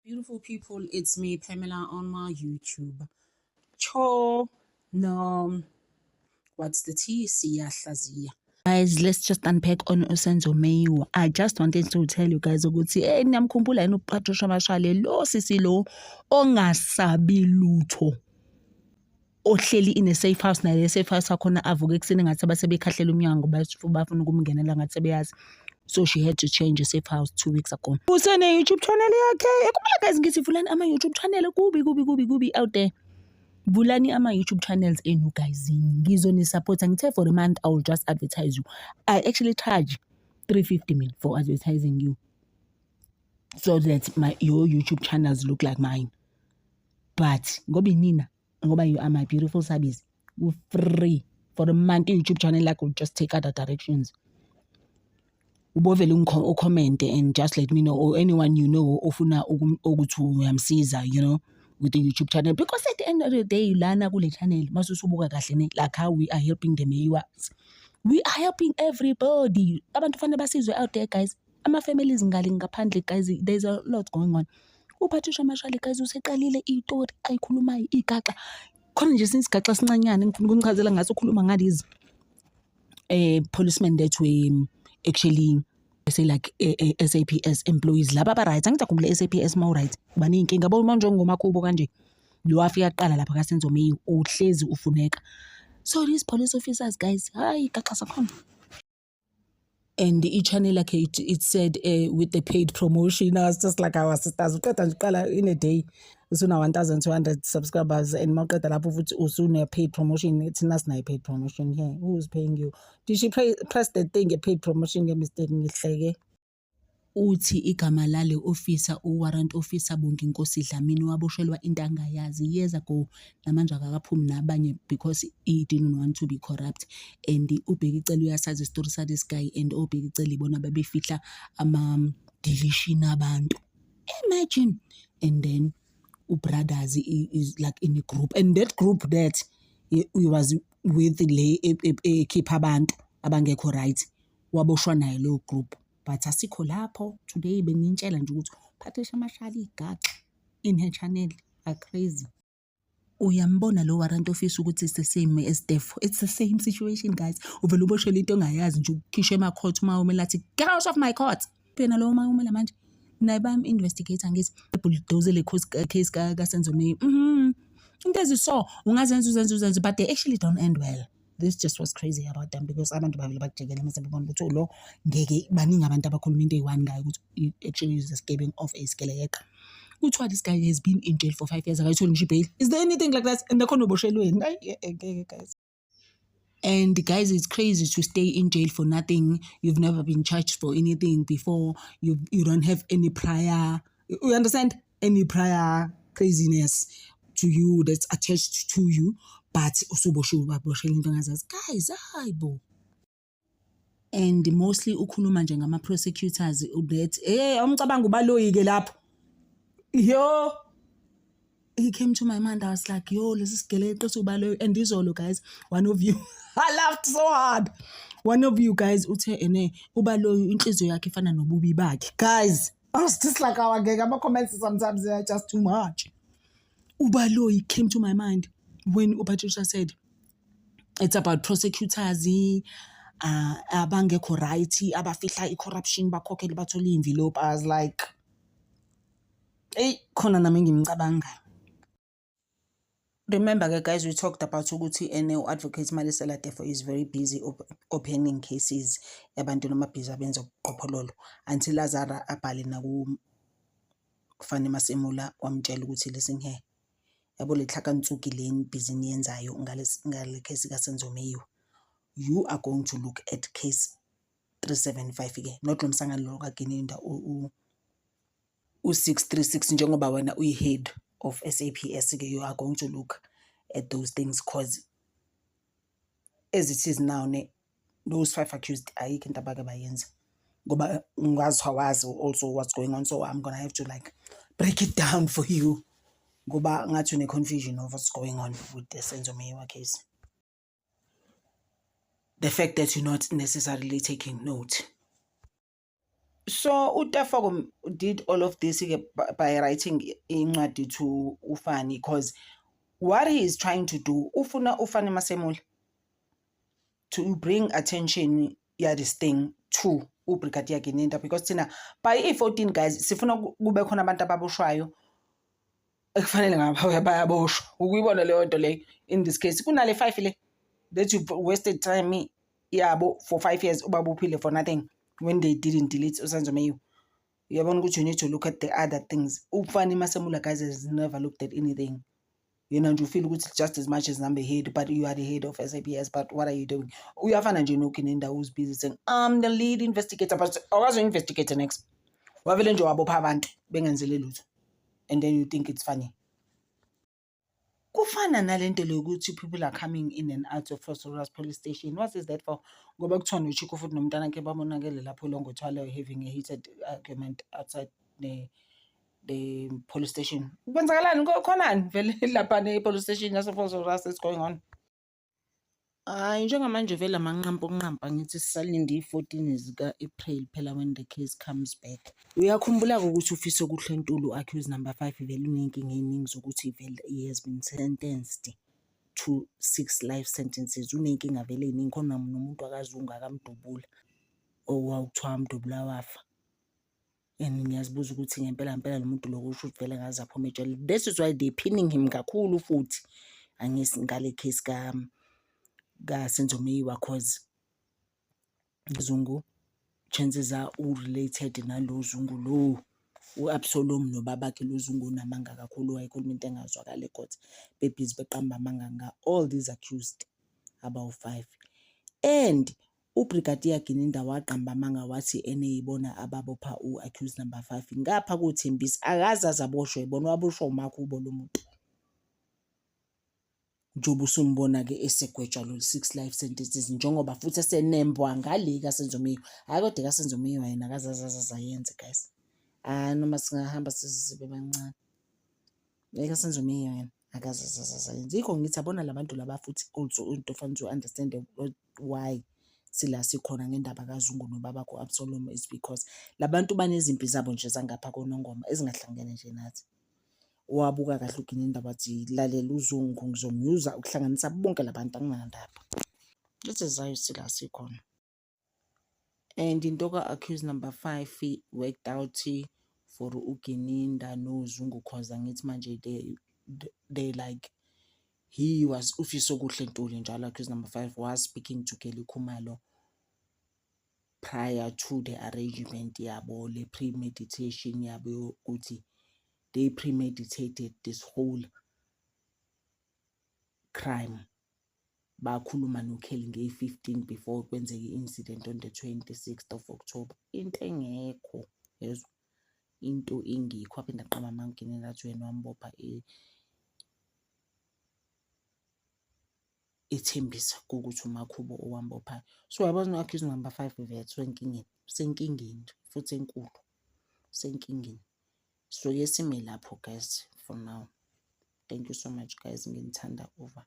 Beautiful people, it's me, Pamela, on my YouTube. Cho, no, what's the T? Siyahlaziya. Guys, let's just unpack on Usenzo Meyiwa. I just wanted to tell you guys ukuthi niyamkhumbula yini uPatricia Mashale lo sisi lo ongasabi lutho. Ohleli in a safe house na le safe house akhona avuka ekseni ngathi abasebekhahlela umnyango bafuna ukumngenela ngathi sebeyazi. So she had to change a safe house 2 weeks ago. Usene YouTube channel yakhe. Ekumele guys ngithi vulani ama YouTube channel kubi out there. Vulani ama YouTube channels enu guys. Ngizoni support ngithe for a month I will just advertise you. I actually charge 350 min for advertising you. So that your YouTube channels look like mine. But ngoba you are my beautiful subbies. You're free for a month YouTube channel like will just take other directions. Ubovele ucomment and just let me know, or anyone you know ofuna ukuthi uyamsiza, you know, with the YouTube channel, because at the end of the day lana kule channel masusubuka kahle ne, like how we are helping the Meyiwas. We are helping everybody. Abantu fanele basizwe out there guys. Ama families ngale ngaphandle guys, there's a lot going on. uPatricia Mashale guys useqalile istory ayikhulumayo igaxa. Khona nje sinisigaxa sincanyane ngifuna ukunchazela ngaso ukhuluma ngalizi policemen that we actually say like SAPS employees laba ba right angidakhumbule SAPS ma right bani inkinga bo manje ngomakhubo kanje lo afika aqala lapha kaSenzo Meyiwa uhlezi ufuneka. So these police officers guys hayi gaxa sakhona. And each channel like it said with the paid promotion, I was just like our sisters in a day usuna 1,200 subscribers and maqeda lapho futhi usuna paid promotion. It's not paid promotion here. Who's paying you? Did she press the thing a paid promotion mistake ngihleke? Uthi igama lale officer warrant officer Bonginkosi Dlamini waboshelwa into angayazi years ago namanje akakaphumi nabanye because he didn't want to be corrupt, and ubheka icela uyasazi story sa this guy, and ubheka icela ibona babefihla ama deletion abantu. Imagine. And then ubrothers is like in a group, and that group that he was with le keep abantu abangekho right waboshwa nayo lo group. But asikho lapho today bengintshela nje ukuthi Patricia Mashale igaxa in her channel are crazy. Uyambona lo warrant office ukuthi it's the same as Defo. It's the same situation guys. Uvela uboshela into ongayazi nje ukukhisha emacourt uma umela athi get out of my court. Phela lo uma umela manje naye bam investigator ngithi bulldozer le case kaSenzo Meyiwa. Into eziso ungazenza but they actually don't end well. This just was crazy about them because abantu bavele bakujekela mase bebona ukuthi lo ngeke baningi abantu abakhuluma into eyi-one ngayo ukuthi actually is escaping off a skeleton. Kuthiwa this guy has been in jail for 5 years akayitholi ngisho bail. Is there anything like that? And nakhona uboshelweni guys. And guys, it's crazy to stay in jail for nothing. You've never been charged for anything before. You don't have any prior, you understand? Any prior craziness to you that's attached to you. But guys, hayibo. And mostly ukhuluma nje ngama prosecutors that umcabango ubaloyi ke lapho. Yo, he came to my mind. I was like, yo, lesi sigeleqe sobaloyi. And izolo guys, one of you I laughed so hard. One of you guys uthe ubaloyi inhliziyo yakhe ifana nobubi bakhe. Guys, I was just like ama comments sometimes they are just too much. Ubaloyi came to my mind when Patricia said it's about prosecutors abangekho right abafihla i-corruption bakhokhele bathola i-envelope. I was like, hey, khona nami ngimcabanga. Remember guys, we talked about ukuthi advocate Malisela Defo is very busy opening cases yabantu namabhizi abenza ubuqhophololo until Lazara abhale naku Fani Masemula wamtshela ukuthi listen here, yabo le hlakantsuki le ibhizinisi yenzayo ngale case kaSenzo Meyiwa, you are going to look at case 375 ke, not lo msangano lo kaGininda u636 njengoba wena uyi-head of SAPS ke, you are going to look at those things because as it is now those 5 accused ayikho into abake bayenza ngoba ungazi hawazi also what's going on. So I'm gonna have to like break it down for you ngoba ngathi une confusion of what's going on with the Senzo Meyiwa case. The fact that you're not necessarily taking note. So uTefoko did all of this by writing incwadi to Ufani, because what he is trying to do, ufuna Ufani Masemula to bring attention this thing to uBrigadier Gininda, because thina by i-14 guys sifuna kube khona abantu ababoshwayo ekufanele ngaba bayaboshwa. Ukuyibona leyo nto leyo in this case kunale 5 le that you wasted time yabo for 5 years ubabuphile for nothing when they didn't delete uSenzo Meyiwe. Uyabona ukuthi you need to look at the other things. Ufani Masemula guys has never looked at anything. You know, you feel good just as much as number head, but you are the head of SAPS. But what are you doing? Uyafana nje noKininda who's busy saying, I'm the lead investigator, but awukazo investigator next. Wavele nje wabopha abantu bengenzele lutho. And then you think it's funny. Kufana nalento lokuthi people are coming in and out of Phosphorus police station. What is that for? Ngoba kuthiwa noChiko futhi nomntana ke babonakele lapho Longotshwala having a heated argument outside the police station. Kwenzakalani khonani vele lapha ne-police station yase-Phosphorus is going on. Hayi njengamanje vele amanqampa ngithi sisalinde i-14 zika-April phela when the case comes back. Uyakhumbula-ke ukuthi uFiso Kuhlentulu accused number 5 vele unenkinga eningi zokuthi vele he has been sentenced to 6 life sentences. Unenkinga vele eningi, khona nomuntu akaZungu akamdubula owakuthiwa amdubula wafa. And ngiyazibuza ukuthi ngempela lo muntu lo kusho ukuthi vele ngaze aphuma ejele. This is why they pinning him kakhulu futhi angisi ngale case kaSenzo Meyiwe, cause Zungu chances are related nalo Zungu lo uAbsalom nobabakhe lo Zungu namanga kakhulu, wayekhuluma into engazwakali kodwa bebhizi beqamba amanga all these accused about 5. And uBrigadier Gininda waqamba amanga wathi eneyibona ababopha u-accused number 5 ngapha kuThembisa akazazi aboshwe yibona waboshwa uMakhubo lo muntu. Njobe usumbona-ke esegwetshwa lo 6 life sentences njengoba futhi esenembwa ngale kaSenzo Meyiwe. Hayi kodwa kaSenzo Meyiwe yena akazazi ayenze guys. Noma singahamba sibe bancane. kaSenzo Meyiwe yena akazazi ayenze. Yikho ngithi abona labantu laba futhi also into fanele u-understand why sila sikhona ngendaba kaZungu nobabakho Absalom is because labantu banezimpi zabo nje zangapha koNongoma ezingahlangene nje nathi. Wabuka kahle uGininda wathi lalela uZungu ngizomyuza ukuhlanganisa bonke labantu anginandaba. This is why sila sikhona. And into ka-accused number 5 worked out for uGininda noZungu cause angithi manje they like he was uFiso Kuhlentuli njalo accused number 5 was speaking to Kelly Khumalo prior to the arrangement yabo, le premeditation yabo ukuthi they premeditated this whole crime. Bakhuluma noKelly nge-15 before kwenzeke i-incident on the 26th of October. Into engekho yezwa, into engikho aphinda aqamba amangini athi wena wambopha ethembisa ukuthi uMakhubo owambophayo. So yabona accused number 5 vethu senkingeni futhi enkulu senkingeni. So yesime lapho guys for now. Thank you so much guys, nginithanda over.